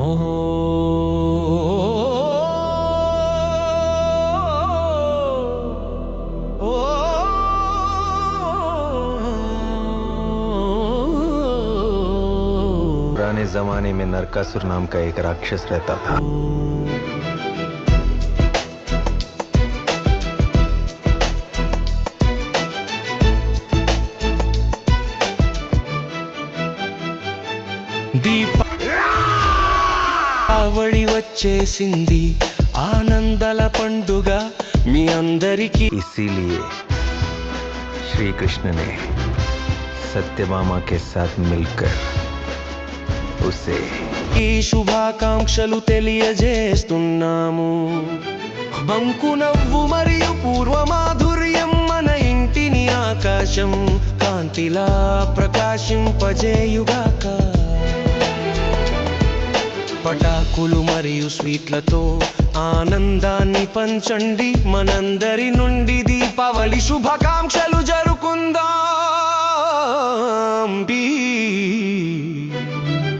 पुराने जमाने में नरकासुर नाम का एक राक्षस रहता था। దీపావళి వచ్చేసింది ఆనందల పండుగ మీ అందరికీ। इसीलिए श्री कृष्ण ने सत्यभामा के साथ मिलकर उसे ఈ శుభాకాంక్షలు తెలియజేస్తున్నాము। బంకు నవ్వు మరియు పూర్వమాధుర్యం మన ఇంటిని ఆకాశం కాంతిలా ప్రకాశింపజేయుగాక। పటాకులు మరియు స్వీట్లతో ఆనందాన్ని పంచండి। మనందరి నుండి దీపావళి శుభాకాంక్షలు।